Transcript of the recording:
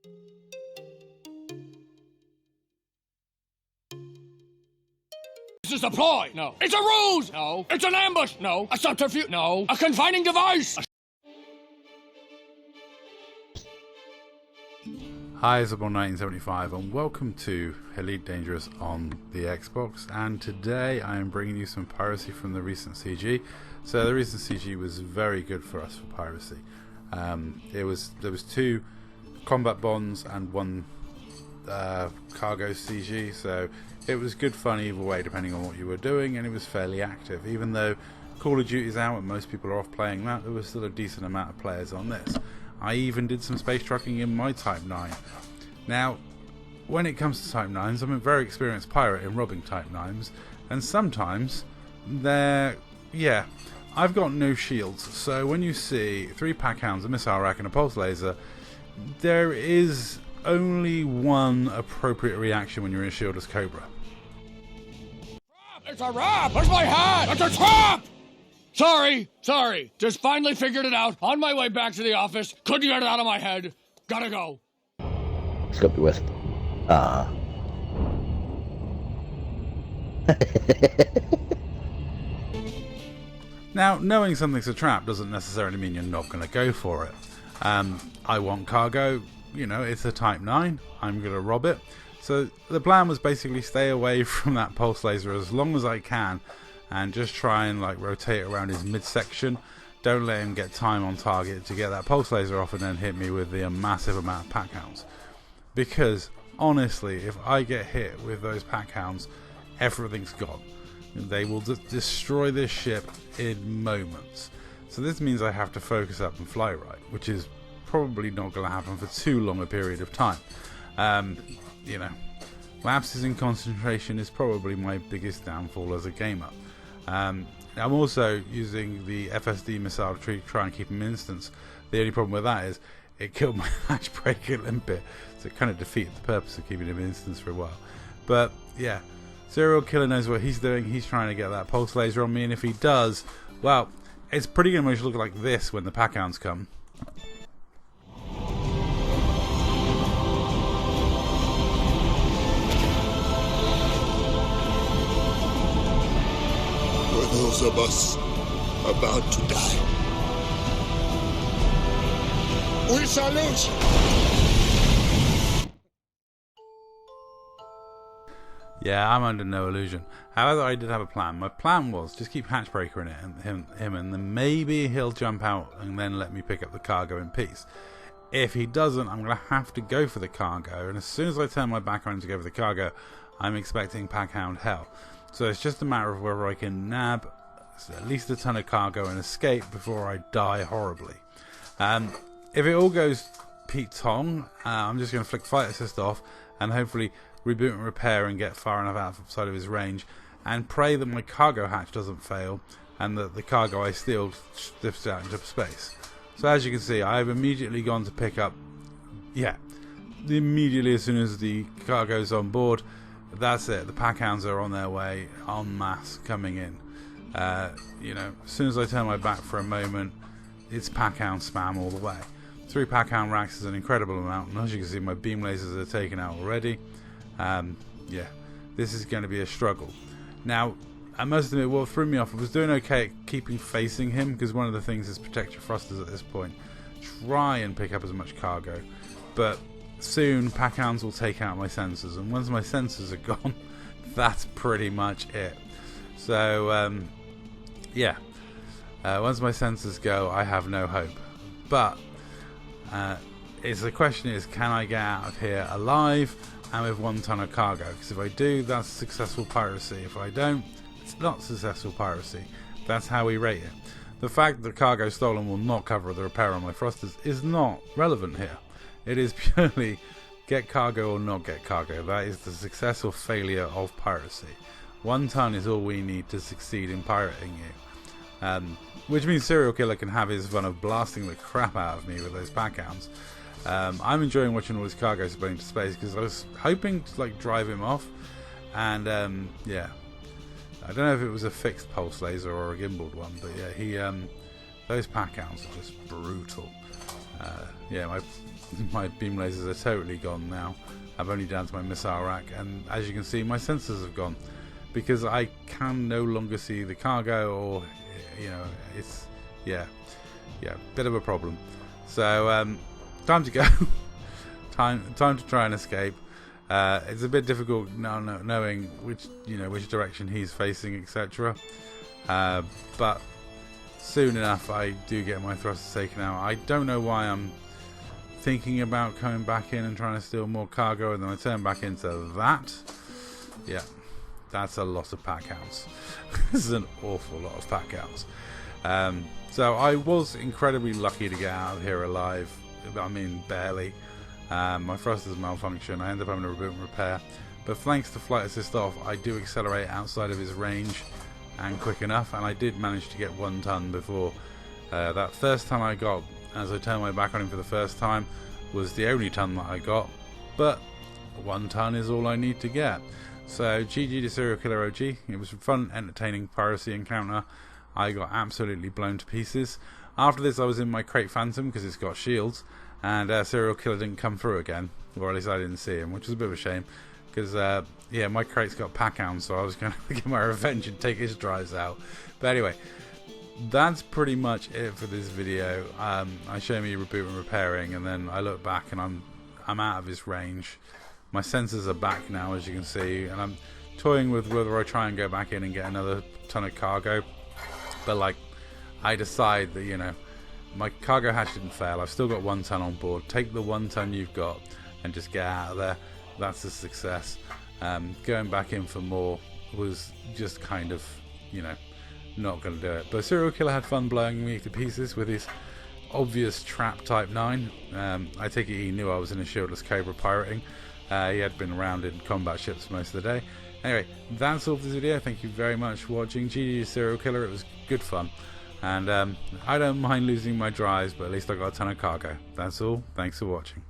This is a ploy. No. It's a ruse. No. It's an ambush. No. A subterfuge. No. A confining device. Hi, it's about 1975 and welcome to Elite Dangerous on the Xbox, and today I am bringing you some piracy from the recent CG. So the recent CG was very good for us for piracy. There was 2 combat bonds and 1 cargo CG, so it was good fun either way depending on what you were doing, and it was fairly active. Even though Call of Duty is out and most people are off playing that, there was still a decent amount of players on this. I even did some space trucking in my Type 9. Now, when it comes to Type 9s, I'm a very experienced pirate in robbing Type 9s, and sometimes I've got no shields, so when you see 3 pack hounds, a missile rack and a pulse laser, there is only one appropriate reaction when you're in a shieldless Cobra. It's a wrap! Where's my hat? It's a trap! Sorry. Just finally figured it out. On my way back to the office. Couldn't get it out of my head. Gotta go. Scope you with. Now, knowing something's a trap doesn't necessarily mean you're not going to go for it. I want cargo. You know, it's a Type 9. I'm going to rob it. So the plan was basically stay away from that pulse laser as long as I can, and just try and rotate around his midsection. Don't let him get time on target to get that pulse laser off and then hit me with the massive amount of pack hounds. Because honestly, if I get hit with those pack hounds, everything's gone. They will destroy this ship in moments. So this means I have to focus up and fly right, which is probably not going to happen for too long a period of time. You know, lapses in concentration is probably my biggest downfall as a gamer. I'm also using the FSD missile to try and keep him instance. The only problem with that is it killed my hatchbreaker limpet, so it kind of defeated the purpose of keeping him in instance for a while. But yeah, Serial Killer knows what he's doing. He's trying to get that pulse laser on me, and if he does, well, it's pretty much look like this when the pack hounds come. For those of us about to die, we salute you. Yeah, I'm under no illusion. However, I did have a plan. My plan was just keep hatchbreaker in it and him, and then maybe he'll jump out and then let me pick up the cargo in peace. If he doesn't, I'm going to have to go for the cargo, and as soon as I turn my back around to go for the cargo, I'm expecting pack hound hell. So it's just a matter of whether I can nab at least a ton of cargo and escape before I die horribly. If it all goes Pete Tong, I'm just going to flick flight assist off and hopefully reboot and repair and get far enough outside of his range, and pray that my cargo hatch doesn't fail and that the cargo I steal drifts out into space. So as you can see, I've immediately gone to pick up, immediately as soon as the cargo's on board, that's it. The pack hounds are on their way en masse coming in. You know, as soon as I turn my back for a moment, it's pack hound spam all the way. 3 pack hound racks is an incredible amount, and as you can see, my beam lasers are taken out already. This is going to be a struggle. Now, I must admit, what threw me off, I was doing okay at keeping facing him, because one of the things is protect your thrusters at this point. Try and pick up as much cargo, but soon pack hounds will take out my sensors, and once my sensors are gone, that's pretty much it. So, once my sensors go, I have no hope. But the question is, can I get out of here alive and with 1 ton of cargo? Because if I do, that's successful piracy. If I don't, it's not successful piracy. That's how we rate it. The fact that cargo stolen will not cover the repair on my thrusters is not relevant here. It is purely get cargo or not get cargo. That is the success or failure of piracy. 1 ton is all we need to succeed in pirating you. Which means Serial Killer can have his fun of blasting the crap out of me with those pack hounds. I'm enjoying watching all his cargo explode into space, because I was hoping to drive him off, and I don't know if it was a fixed pulse laser or a gimbaled one, but yeah, those pack hounds are just brutal. My my beam lasers are totally gone now. I'm only down to my missile rack, and as you can see, my sensors have gone because I can no longer see the cargo, or it's bit of a problem. So time to go. time to try and escape. It's a bit difficult now knowing which direction he's facing, etc. But soon enough I do get my thrusters taken out. I don't know why I'm thinking about coming back in and trying to steal more cargo, and then I turn back into that. Yeah, that's a lot of pack outs. This is an awful lot of pack outs. So I was incredibly lucky to get out of here alive. I mean, barely. My thrusters malfunction. I end up having to reboot and repair. But thanks to flight assist off, I do accelerate outside of his range and quick enough, and I did manage to get 1 ton before that first ton I got, as I turned my back on him for the first time, was the only ton that I got. But 1 ton is all I need to get. So GG to Serial Killer OG. It was a fun, entertaining piracy encounter. I got absolutely blown to pieces. After this I was in my Crate Phantom because it's got shields, and Serial Killer didn't come through again, or at least I didn't see him, which was a bit of a shame because my crate's got pack hounds, so I was going to get my revenge and take his drives out. But anyway, that's pretty much it for this video. I show me reboot and repairing, and then I look back and I'm out of his range. My sensors are back now, as you can see, and I'm toying with whether I try and go back in and get another ton of cargo. But I decide that my cargo hatch didn't fail. I've still got 1 ton on board. Take the 1 ton you've got and just get out of there. That's a success. Going back in for more was just kind of not going to do it. But Serial Killer had fun blowing me to pieces with his obvious trap type 9. I take it he knew I was in a shieldless Cobra pirating. He had been around in combat ships most of the day. Anyway, that's all for this video. Thank you very much for watching. GG Serial Killer. It was good fun. And I don't mind losing my drives, but at least I got a ton of cargo. That's all. Thanks for watching.